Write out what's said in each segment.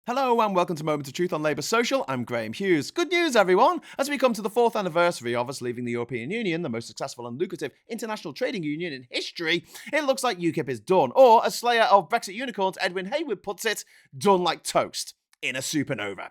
Hello and welcome to Moment of Truth on Labour Social. I'm Graham Hughes. Good news, everyone! As we come to the 4th anniversary of us leaving the European Union, the most successful and lucrative international trading union in history, it looks like UKIP is done. Or, as slayer of Brexit unicorns Edwin Hayward puts it, done like toast. In a supernova.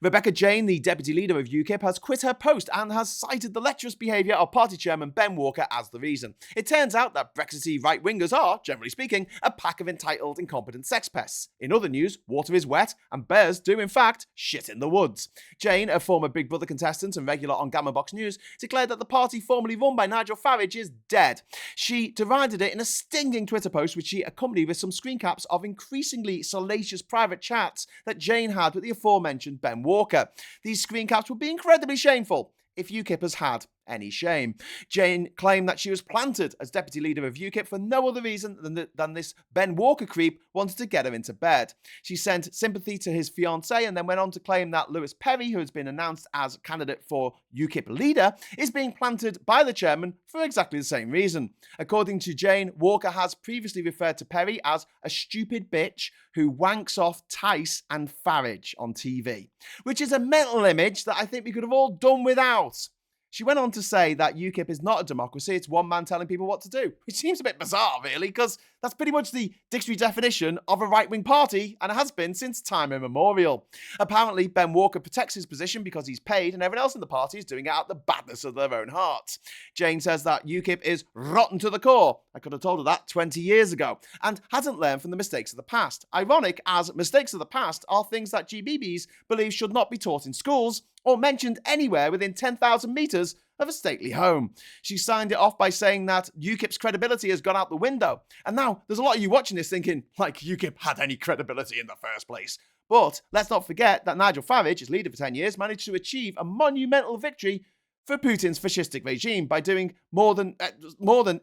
Rebecca Jane, the deputy leader of UKIP, has quit her post and has cited the lecherous behaviour of party chairman Ben Walker as the reason. It turns out that Brexity right-wingers are, generally speaking, a pack of entitled, incompetent sex pests. In other news, water is wet and bears do, in fact, shit in the woods. Jane, a former Big Brother contestant and regular on Gamma Box News, declared that the party formerly run by Nigel Farage is dead. She derided it in a stinging Twitter post, which she accompanied with some screen caps of increasingly salacious private chats that Jane had with the aforementioned Ben Walker. These screen caps would be incredibly shameful if UKIP has had any shame. Jane claimed that she was planted as deputy leader of UKIP for no other reason than this Ben Walker creep wanted to get her into bed. She sent sympathy to his fiancée and then went on to claim that Lewis Perry, who has been announced as candidate for UKIP leader, is being planted by the chairman for exactly the same reason. According to Jane, Walker has previously referred to Perry as a stupid bitch who wanks off Tice and Farage on TV, which is a mental image that I think we could have all done without. She went on to say that UKIP is not a democracy, it's one man telling people what to do, which seems a bit bizarre, really, because that's pretty much the dictionary definition of a right-wing party, and it has been since time immemorial. Apparently, Ben Walker protects his position because he's paid, and everyone else in the party is doing it out the badness of their own hearts. Jane says that UKIP is rotten to the core. I could have told her that 20 years ago, and hasn't learned from the mistakes of the past. Ironic, as mistakes of the past are things that GBBs believe should not be taught in schools, or mentioned anywhere within 10,000 metres of a stately home. She signed it off by saying that UKIP's credibility has gone out the window. And now, there's a lot of you watching this thinking, like UKIP had any credibility in the first place. But let's not forget that Nigel Farage, as leader for 10 years, managed to achieve a monumental victory for Putin's fascistic regime by doing more than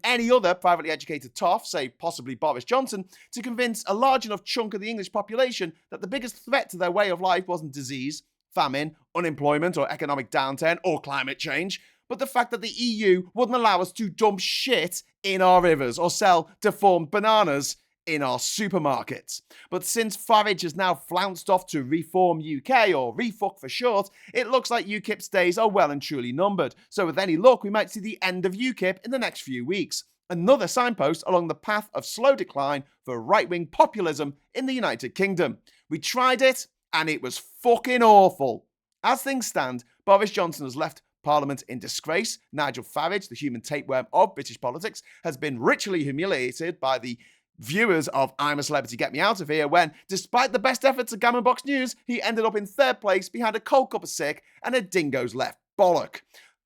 any other privately educated toff, say possibly Boris Johnson, to convince a large enough chunk of the English population that the biggest threat to their way of life wasn't disease, famine, unemployment, or economic downturn, or climate change, but the fact that the EU wouldn't allow us to dump shit in our rivers or sell deformed bananas in our supermarkets. But since Farage has now flounced off to Reform UK, or ReFuck for short, it looks like UKIP's days are well and truly numbered. So with any luck, we might see the end of UKIP in the next few weeks. Another signpost along the path of slow decline for right-wing populism in the United Kingdom. We tried it, and it was fucking awful. As things stand, Boris Johnson has left Parliament in disgrace. Nigel Farage, the human tapeworm of British politics, has been ritually humiliated by the viewers of I'm a Celebrity, Get Me Out of Here when, despite the best efforts of Gammon Box News, he ended up in 3rd place behind a cold cup of sick and a dingo's left bollock.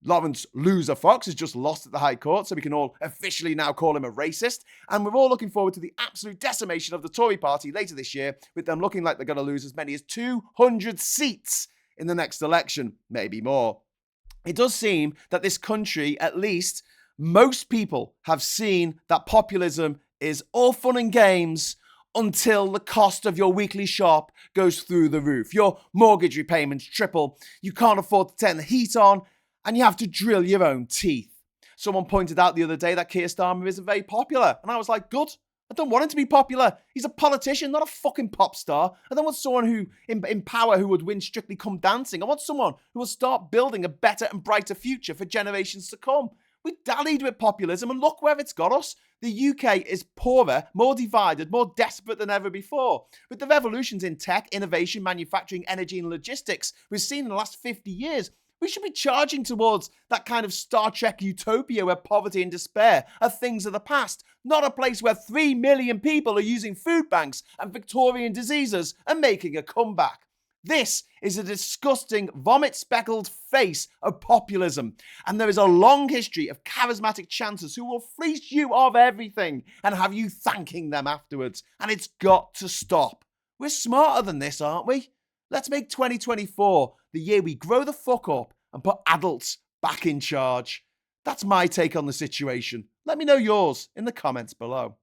Lawrence Loser Fox has just lost at the High Court, so we can all officially now call him a racist. And we're all looking forward to the absolute decimation of the Tory party later this year, with them looking like they're going to lose as many as 200 seats in the next election, maybe more. It does seem that this country, at least most people, have seen that populism is all fun and games until the cost of your weekly shop goes through the roof. Your mortgage repayments triple, you can't afford to turn the heat on, and you have to drill your own teeth. Someone pointed out the other day that Keir Starmer isn't very popular, and I was like, good. I don't want him to be popular. He's a politician, not a fucking pop star. I don't want someone who in power who would win Strictly Come Dancing. I want someone who will start building a better and brighter future for generations to come. We dallied with populism, and look where it's got us. The UK is poorer, more divided, more desperate than ever before. With the revolutions in tech, innovation, manufacturing, energy, and logistics we've seen in the last 50 years, we should be charging towards that kind of Star Trek utopia where poverty and despair are things of the past, not a place where 3 million people are using food banks and Victorian diseases and making a comeback. This is a disgusting, vomit-speckled face of populism, and there is a long history of charismatic chancers who will fleece you of everything and have you thanking them afterwards, and it's got to stop. We're smarter than this, aren't we? Let's make 2024 the year we grow the fuck up and put adults back in charge. That's my take on the situation. Let me know yours in the comments below.